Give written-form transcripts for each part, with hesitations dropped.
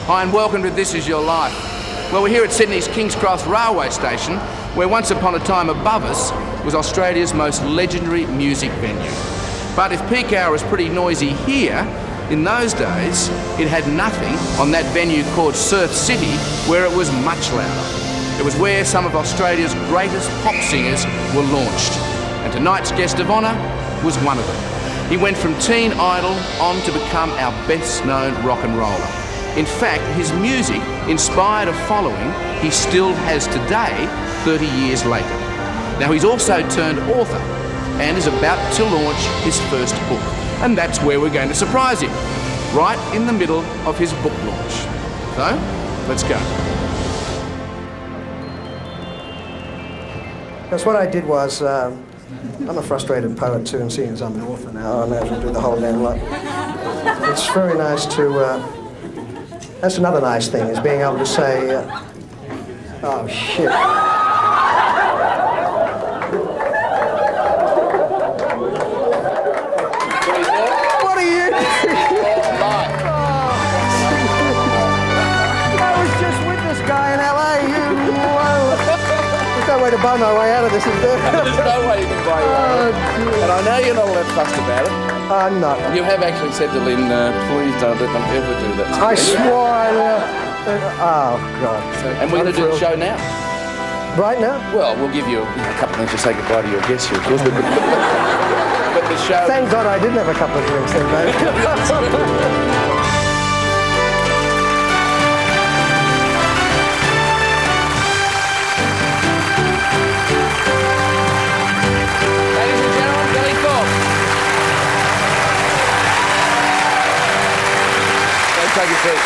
Hi and welcome to This Is Your Life. Well, we're here at Sydney's King's Cross railway station, where once upon a time above us was Australia's most legendary music venue. But if peak hour is pretty noisy here, in those days it had nothing on that venue called Surf City, where it was much louder. It was where some of Australia's greatest pop singers were launched. And tonight's guest of honour was one of them. He went from teen idol on to become our best-known rock and roller. In fact, his music inspired a following he still has today, 30 years later. Now, he's also turned author and is about to launch his first book. And that's where we're going to surprise him, right in the middle of his book launch. So, let's go. Because what I did was, I'm a frustrated poet too, and seeing as I'm an author now, I may as well do the whole damn lot. It's very nice to, that's another nice thing, is being able to say, oh shit. What are you doing? I was just with this guy in LA. There's no way to buy my way out of this, is there? There's no way you can buy your own. And I know you're not all that fussed about it. I'm not. You have actually said to Lynn, please don't let them ever do that. I swore I oh, God. And we're going to do the show now. Right now? Well, we'll give you a couple of minutes to say goodbye to your guests here, of course. But the show... Thank God I didn't have a couple of drinks then, mate. Take your seat.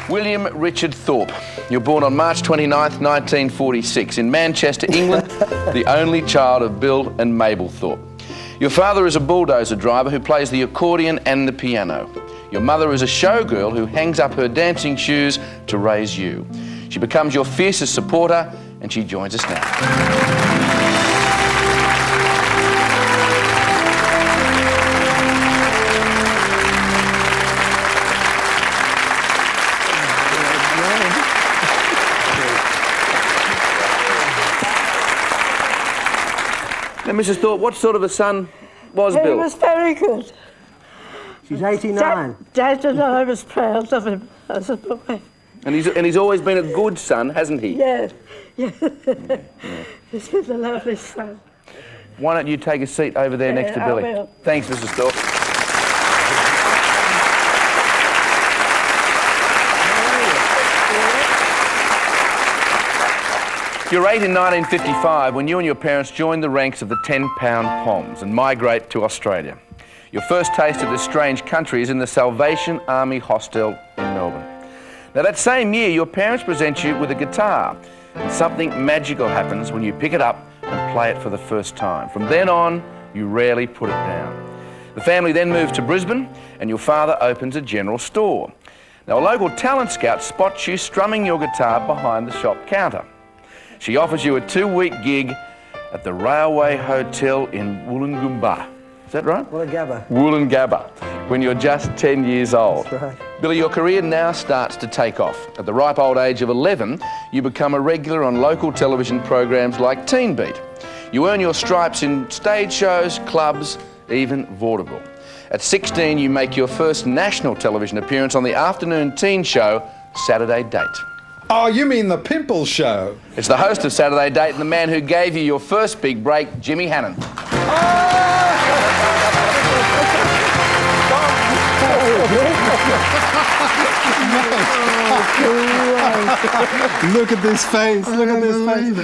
William Richard Thorpe. You're born on March 29th, 1946 in Manchester, England, the only child of Bill and Mabel Thorpe. Your father is a bulldozer driver who plays the accordion and the piano. Your mother is a showgirl who hangs up her dancing shoes to raise you. She becomes your fiercest supporter, and she joins us now. Now, Mrs. Thorpe, what sort of a son was Bill? He was very good. She's 89. Dad and I was proud of him as a boy. And he's always been a good son, hasn't he? Yeah. He's been a lovely son. Why don't you take a seat over there next to Billy? I will. Thanks, Mrs. Thorpe. You're 8 in 1955 when you and your parents joined the ranks of the 10-pound Poms and migrate to Australia. Your first taste of this strange country is in the Salvation Army hostel in Melbourne. Now, that same year, your parents present you with a guitar, and something magical happens when you pick it up and play it for the first time. From then on, you rarely put it down. The family then moves to Brisbane, and your father opens a general store. Now, a local talent scout spots you strumming your guitar behind the shop counter. She offers you a 2-week gig at the Railway Hotel in Wollongabba. Is that right? Wollongabba, when you're just 10 years old. That's right. Billy, your career now starts to take off. At the ripe old age of 11, you become a regular on local television programs like Teen Beat. You earn your stripes in stage shows, clubs, even vaudeville. At 16, you make your first national television appearance on the afternoon teen show, Saturday Date. Oh, you mean the Pimple Show? It's the host of Saturday Date and the man who gave you your first big break, Jimmy Hannon. Look at this face, look at this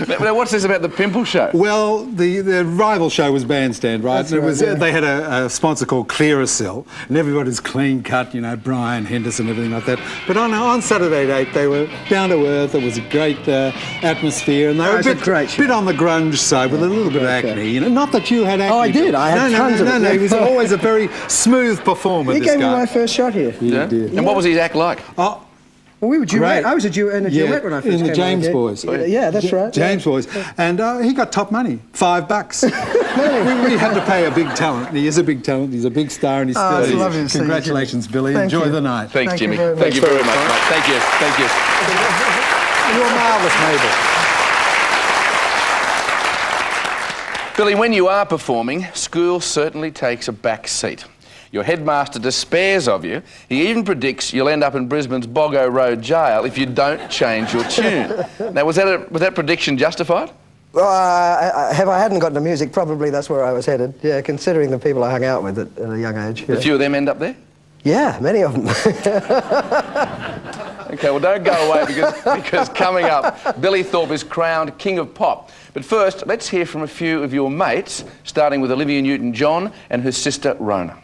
face. Now, what's this about the Pimple Show? Well, the rival show was Bandstand, right? That's right, yeah. They had a sponsor called Clearasil, and everybody's clean cut, you know, Brian Henderson, everything like that. But on Saturday Night, they were down to earth. It was a great atmosphere, and they were a bit on the grunge side with a little bit of acne. You know, not that you had acne. Oh, I did. I had tons of it. No, he was always a very smooth performer. He this gave me guy. my first shot here. Yeah? And what was his act like? Oh, Well, we were duet. I was in a duet when I first in the came James out, Boys. Yeah, that's right. James Boys. And he got top money, $5. we had to pay a big talent. He is a big talent. He's a big star and he's still it's is. lovely to see you, Congratulations, Billy. Thank Enjoy you. the night. Thanks, Thank you Jimmy. very Thank you much. very much, mate. Thank you. Thank you. You're marvellous, Mabel. Billy, when you are performing, school certainly takes a back seat. Your headmaster despairs of you. He even predicts you'll end up in Brisbane's Boggo Road jail if you don't change your tune. Now, was that prediction justified? Well, if I hadn't got into music, probably that's where I was headed. Yeah, considering the people I hung out with at a young age. Yeah. A few of them end up there? Yeah, many of them. Okay, well, don't go away because coming up, Billy Thorpe is crowned King of Pop. But first, let's hear from a few of your mates, starting with Olivia Newton-John and her sister Rona.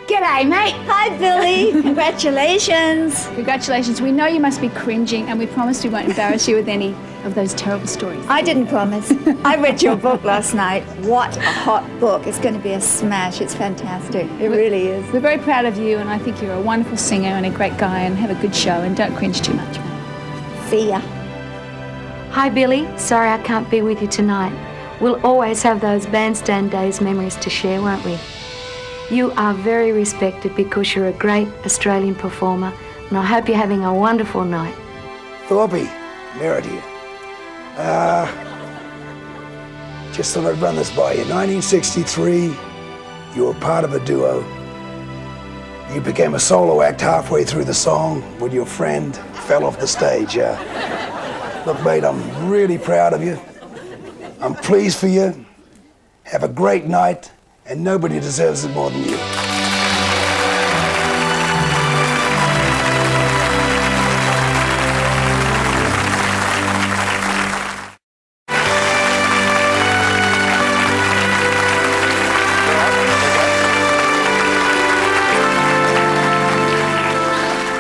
G'day, mate. Hi, Billy. Congratulations. Congratulations. We know you must be cringing, and we promise we won't embarrass you with any of those terrible stories. I didn't promise. I read your book last night. What a hot book. It's going to be a smash. It's fantastic. It really is. We're very proud of you, and I think you're a wonderful singer and a great guy, and have a good show, and don't cringe too much, mate. See ya. Hi Billy, sorry I can't be with you tonight. We'll always have those bandstand days memories to share, won't we? You are very respected because you're a great Australian performer, and I hope you're having a wonderful night. Thorpe, Merritt here. Just thought I'd run this by you. 1963, you were part of a duo. You became a solo act halfway through the song when your friend fell off the stage. Look, mate, I'm really proud of you. I'm pleased for you. Have a great night, and nobody deserves it more than you.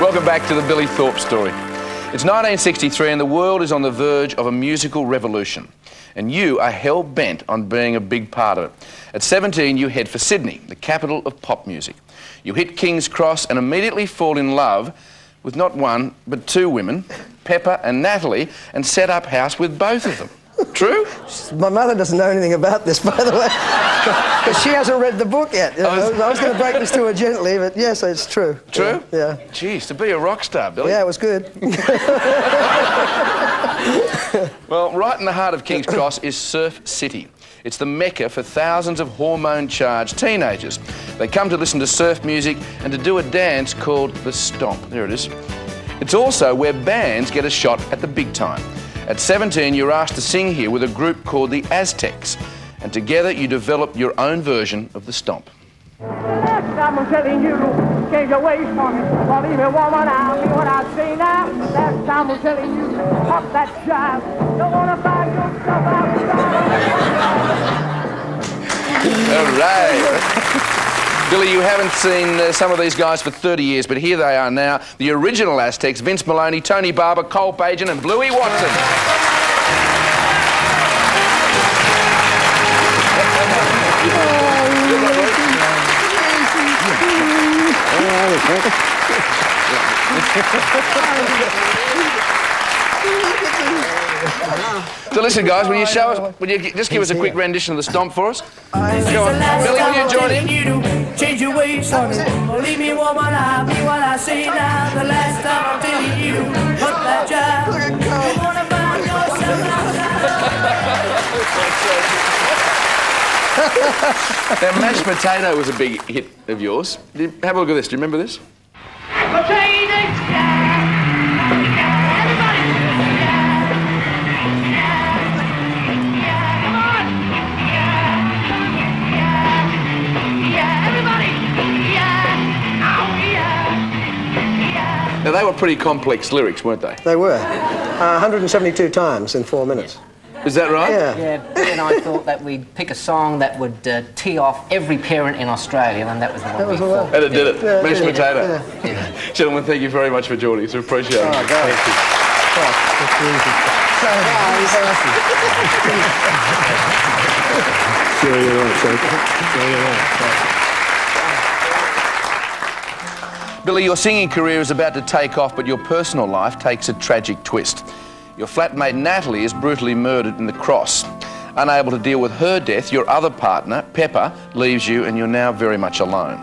Welcome back to the Billy Thorpe story. It's 1963 and the world is on the verge of a musical revolution. And you are hell-bent on being a big part of it. At 17, you head for Sydney, the capital of pop music. You hit King's Cross and immediately fall in love with not one, but two women, Pepper and Natalie, and set up house with both of them. True? My mother doesn't know anything about this, by the way. Because she hasn't read the book yet. I was going to break this to her gently, but yes, it's true. True? Yeah. Jeez, to be a rock star, Billy. Yeah, it was good. Well, right in the heart of King's Cross is Surf City. It's the mecca for thousands of hormone-charged teenagers. They come to listen to surf music and to do a dance called the Stomp. There it is. It's also where bands get a shot at the big time. At 17, you're asked to sing here with a group called the Aztecs, and together you develop your own version of the Stomp. I'm telling you, change your ways for me. Believe me, woman, I'll be what I say now. Last time I'm telling you, pop that jive. Don't wanna find yourself outside. All right. Billy, you haven't seen some of these guys for 30 years, but here they are now. The original Aztecs, Vince Maloney, Tony Barber, Cole Pagan and Bluey Watson. So listen, guys, will you show us, will you just give us a quick rendition of the Stomp for us? Go on. Billy, will you join in? Change your ways, honey. Believe me, woman, I'll be what I say now. The last time I'm telling you, put that jive. You wanna find yourself outside. Now, Mashed Potato was a big hit of yours. Have a look at this. Do you remember this? Now, they were pretty complex lyrics, weren't they? They were. 172 times in 4 minutes. Is that right? Yeah. Yeah, Billy and I thought that we'd pick a song that would tee off every parent in Australia, and that was the one we thought. And it did it. Yeah, Mashed Potato. Yeah. Gentlemen, thank you very much for joining us. We appreciate it. Oh, God. Thank you. Billy, your singing career is about to take off, but your personal life takes a tragic twist. Your flatmate Natalie is brutally murdered in the Cross. Unable to deal with her death, your other partner, Pepper, leaves you and you're now very much alone.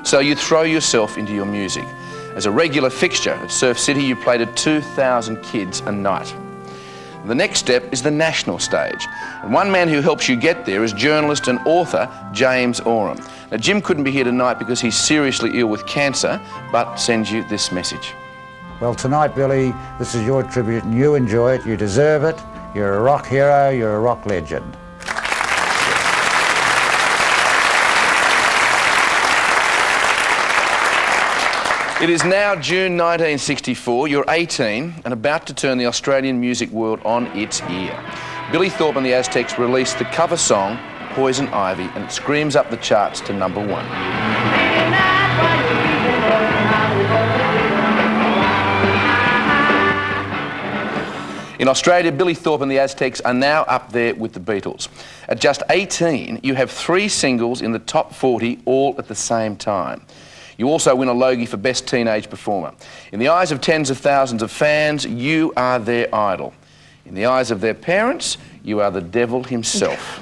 So you throw yourself into your music. As a regular fixture at Surf City, you play to 2,000 kids a night. The next step is the national stage. And one man who helps you get there is journalist and author James Oram. Now, Jim couldn't be here tonight because he's seriously ill with cancer, but sends you this message. Well, tonight, Billy, this is your tribute and you enjoy it. You deserve it. You're a rock hero. You're a rock legend. It is now June 1964, you're 18 and about to turn the Australian music world on its ear. Billy Thorpe and the Aztecs released the cover song, Poison Ivy, and it screams up the charts to #1. In Australia, Billy Thorpe and the Aztecs are now up there with the Beatles. At just 18, you have 3 singles in the top 40 all at the same time. You also win a Logie for Best Teenage Performer. In the eyes of tens of thousands of fans, you are their idol. In the eyes of their parents, you are the devil himself.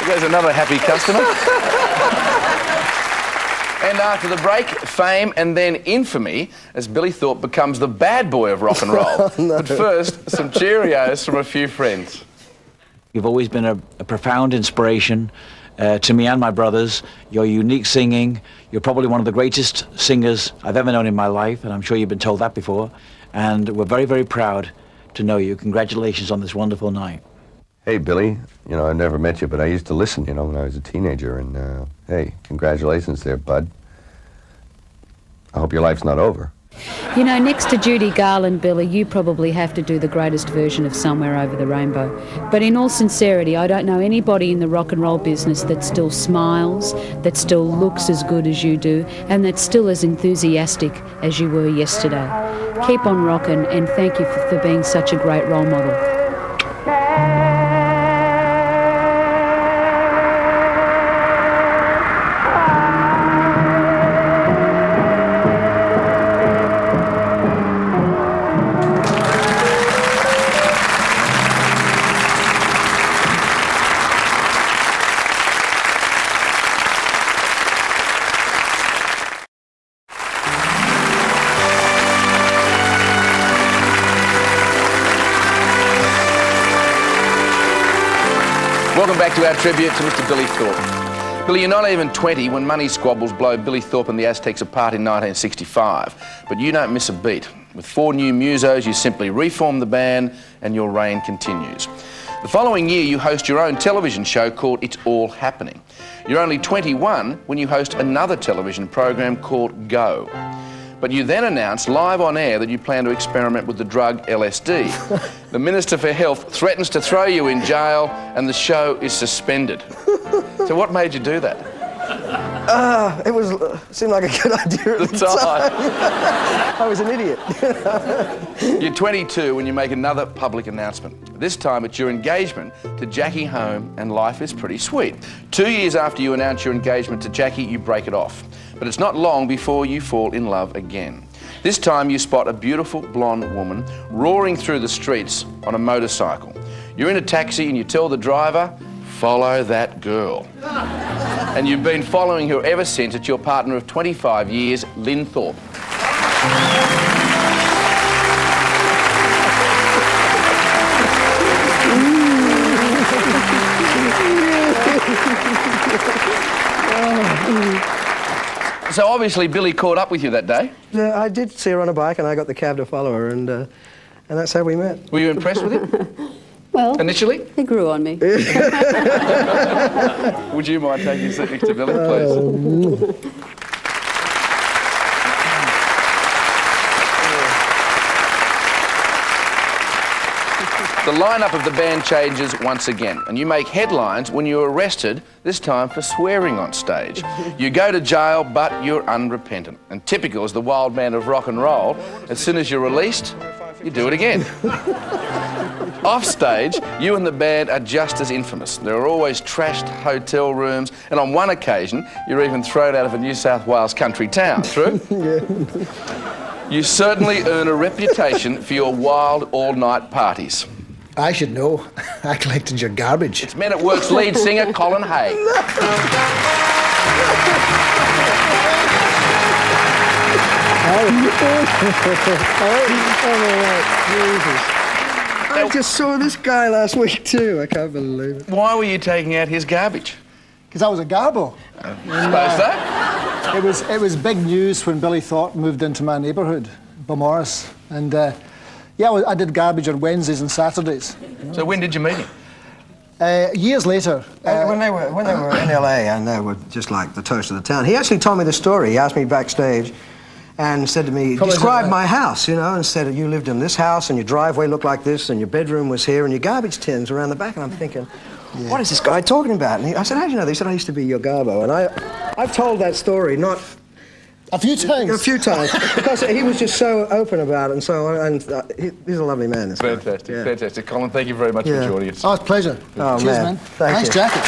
There's another happy customer. And after the break, fame and then infamy as Billy Thorpe becomes the bad boy of rock and roll. No. But first, some Cheerios from a few friends. You've always been a profound inspiration to me and my brothers. Your unique singing, you're probably one of the greatest singers I've ever known in my life, and I'm sure you've been told that before. And we're very, very proud to know you. Congratulations on this wonderful night. Hey, Billy, you know, I've never met you, but I used to listen, you know, when I was a teenager, and hey, congratulations there, bud. I hope your life's not over. You know, next to Judy Garland, Billy, you probably have to do the greatest version of Somewhere Over the Rainbow. But in all sincerity, I don't know anybody in the rock and roll business that still smiles, that still looks as good as you do, and that's still as enthusiastic as you were yesterday. Keep on rocking, and thank you for being such a great role model. Welcome back to our tribute to Mr. Billy Thorpe. Billy, you're not even 20 when money squabbles blow Billy Thorpe and the Aztecs apart in 1965. But you don't miss a beat. With 4 new musos, you simply reform the band and your reign continues. The following year, you host your own television show called It's All Happening. You're only 21 when you host another television program called Go. But you then announce live on air that you plan to experiment with the drug LSD. The Minister for Health threatens to throw you in jail and the show is suspended. So what made you do that? It seemed like a good idea at the time. I was an idiot. You're 22 when you make another public announcement. This time it's your engagement to Jackie Home, and life is pretty sweet. 2 years after you announce your engagement to Jackie, you break it off. But it's not long before you fall in love again. This time you spot a beautiful blonde woman roaring through the streets on a motorcycle. You're in a taxi and you tell the driver, follow that girl. And you've been following her ever since. It's your partner of 25 years, Lynn Thorpe. So obviously Billy caught up with you that day. Yeah, I did see her on a bike and I got the cab to follow her, and that's how we met. Were you impressed with him? Well, initially? He grew on me. Would you mind taking a seat next to Billy, please? The lineup of the band changes once again, and you make headlines when you're arrested, this time for swearing on stage. You go to jail, but you're unrepentant. And typical as the wild man of rock and roll, as soon as you're released, you do it again. Off stage, you and the band are just as infamous. There are always trashed hotel rooms, and on one occasion, you're even thrown out of a New South Wales country town. True? Yeah. You certainly earn a reputation for your wild all-night parties. I should know. I collected your garbage. It's Men at Work's lead singer, Colin Hay. I just saw this guy last week too. I can't believe it. Why were you taking out his garbage? Because I was a garbo. Suppose so? It was big news when Billy Thorpe moved into my neighbourhood, Balmorris, and yeah, I did garbage on Wednesdays and Saturdays. So when did you meet him? Years later. When they were in LA and they were just like the toast of the town, he actually told me the story. He asked me backstage and said to me, describe my house, you know, and said, you lived in this house and your driveway looked like this and your bedroom was here and your garbage tins were around the back. And I'm thinking, what is this guy talking about? And I said, how do you know? He said, I used to be your garbo. And I've told that story, not... A few times. A few times, because he was just so open about it, and he's a lovely man. Fantastic, fantastic. Colin, thank you very much for joining us. Oh, it's a pleasure. Oh, cheers, man. Thank nice you. jacket.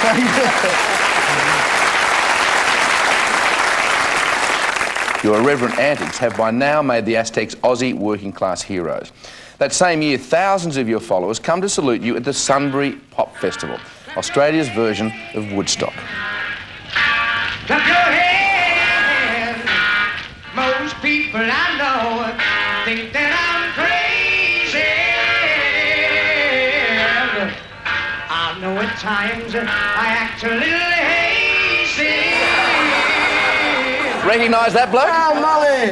Your irreverent antics have by now made the Aztecs Aussie working-class heroes. That same year, thousands of your followers come to salute you at the Sunbury Pop Festival, Australia's version of Woodstock. Clap your hands. Most people I know think that I'm crazy. I know at times I act a little hazy. Recognise that bloke? Oh, Molly!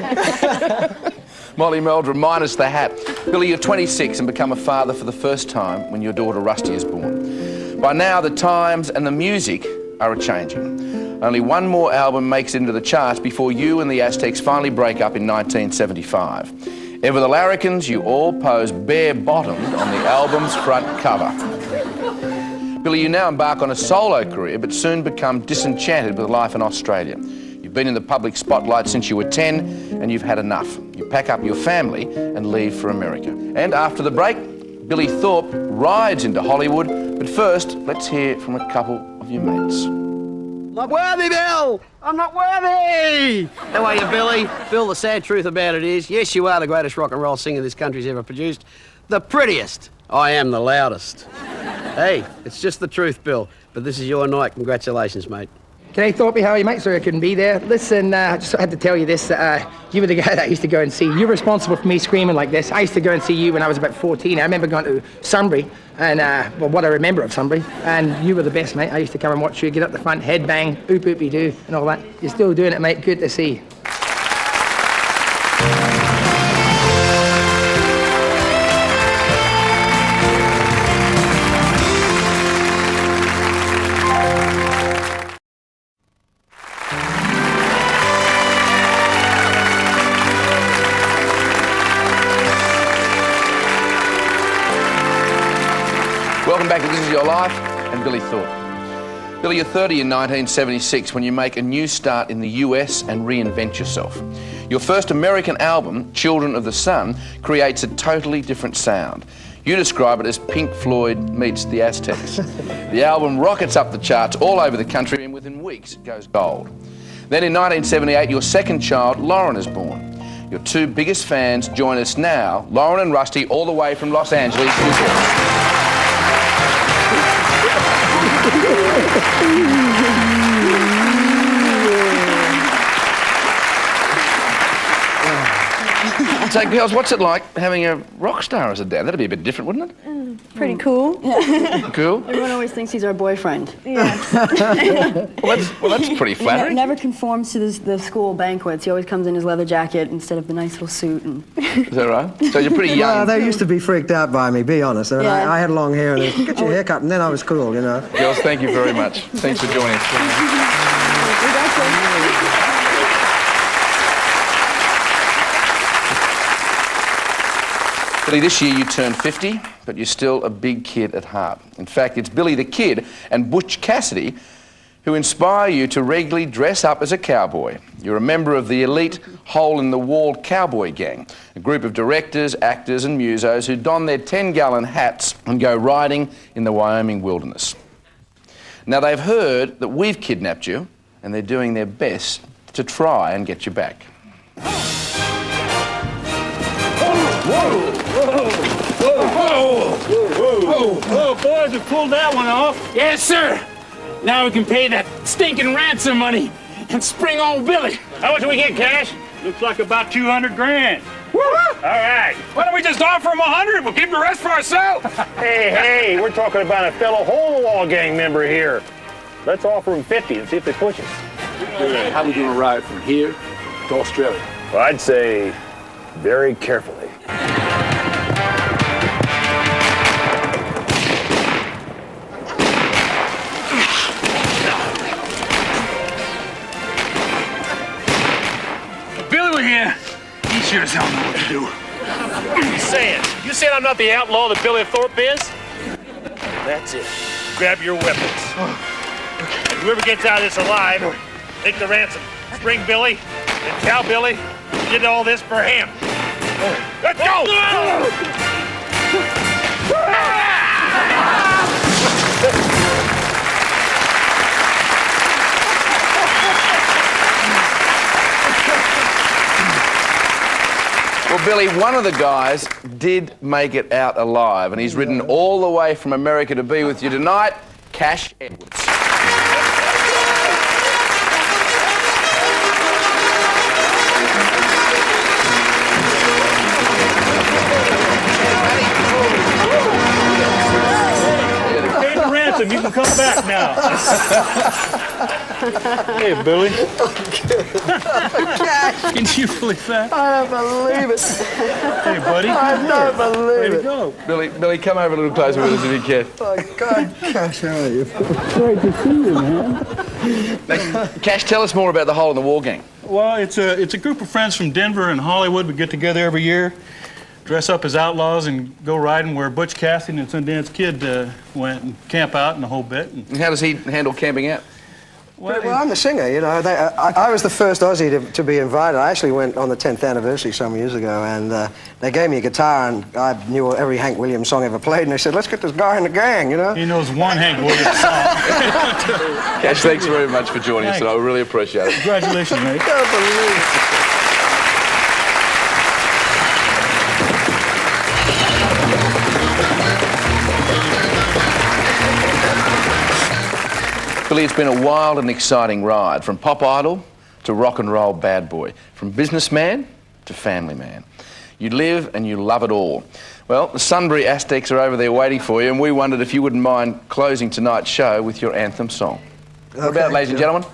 Molly Meldrum, minus the hat. Billy, you're 26 and become a father for the first time when your daughter Rusty is born. By now, the times and the music are a-changing. Only one more album makes it into the charts before you and the Aztecs finally break up in 1975. Ever the Larrikins, you all pose bare-bottomed on the album's front cover. Billy, you now embark on a solo career, but soon become disenchanted with life in Australia. You've been in the public spotlight since you were 10, and you've had enough. You pack up your family and leave for America. And after the break, Billy Thorpe rides into Hollywood, but first, let's hear from a couple of your mates. Not worthy, Bill! I'm not worthy! How are you, Billy? Bill, the sad truth about it is, yes, you are the greatest rock and roll singer this country's ever produced. The prettiest. I am the loudest. Hey, it's just the truth, Bill. But this is your night. Congratulations, mate. G'day, Thorpe, how are you, mate? Sorry I couldn't be there. Listen, I just had to tell you this. You were the guy that I used to go and see. You're responsible for me screaming like this. I used to go and see you when I was about 14. I remember going to Sunbury, and, well, what I remember of Sunbury, and you were the best, mate. I used to come and watch you, get up the front, headbang, oop-oopy-doo, and all that. You're still doing it, mate. Good to see you. Welcome back to This Is Your Life and Billy Thorpe. Billy, you're 30 in 1976 when you make a new start in the US and reinvent yourself. Your first American album, Children of the Sun, creates a totally different sound. You describe it as Pink Floyd meets the Aztecs. The album rockets up the charts all over the country and within weeks it goes gold. Then in 1978, your second child, Lauren, is born. Your two biggest fans join us now, Lauren and Rusty, all the way from Los Angeles, New So, girls, what's it like having a rock star as a dad? That'd be a bit different, wouldn't it? Pretty cool. Cool. Everyone always thinks he's our boyfriend. Well, that's pretty flattering. Never conforms to the school banquets. He always comes in his leather jacket instead of the nice little suit. And is that right? So you're pretty young. Well, they used to be freaked out by me, be honest. I mean, Yeah. I had long hair and they said, get your hair cut, and then I was cool, you know. Girls, thank you very much. Thanks for joining us. Billy, this year you turned 50. but you're still a big kid at heart. In fact, it's Billy the Kid and Butch Cassidy who inspire you to regularly dress up as a cowboy. You're a member of the elite hole-in-the-wall cowboy gang, a group of directors, actors and musos who don their 10-gallon hats and go riding in the Wyoming wilderness. Now, they've heard that we've kidnapped you, and they're doing their best to try and get you back. Whoa! Whoa! Whoa! Whoa! Whoa, boys, we pulled that one off. Yes, sir. Now we can pay that stinking ransom money and spring on Billy. How much do we get, Cash? Looks like about 200 grand. Woo! All right. Why don't we just offer him 100? We'll keep the rest for ourselves. Hey, we're talking about a fellow hole-in-the-wall gang member here. Let's offer him 50 and see if they push us. How are we going to ride from here to Australia? Well, I'd say very carefully. Here, he sure as hell know what to do. What are you saying? You saying I'm not the outlaw that Billy Thorpe is? That's it. Grab your weapons. And whoever gets out of this alive, take the ransom. Bring Billy and tell Billy you did all this for him. Let's go! Well, Billy, one of the guys did make it out alive, and he's ridden all the way from America to be with you tonight, Cash Edwards. Pay the ransom, you can come back now. Hey, Billy. Can you believe that? I don't believe it. Hey, buddy. I don't believe it. Go. Billy, come over a little closer with us if you can. Oh, God, Cash, how are you? Great to see you, man. Now, Cash, tell us more about the hole-in-the-wall gang. Well, it's a group of friends from Denver and Hollywood. We get together every year, dress up as outlaws, and go riding where Butch Cassidy and Sundance Kid went and camp out and the whole bit. And how does he handle camping out? Well, I'm the singer, you know. I was the first Aussie to be invited. I actually went on the 10th anniversary some years ago, and they gave me a guitar, and I knew every Hank Williams song ever played, and they said, let's get this guy in the gang, you know? He knows one Hank Williams song. Cash, thanks very much for joining us, and I really appreciate it. Congratulations, mate. I can't believe it. Billy, it's been a wild and exciting ride, from pop idol to rock and roll bad boy, from businessman to family man. You live and you love it all. Well, the Sunbury Aztecs are over there waiting for you, and we wondered if you wouldn't mind closing tonight's show with your anthem song. What about it, ladies and gentlemen?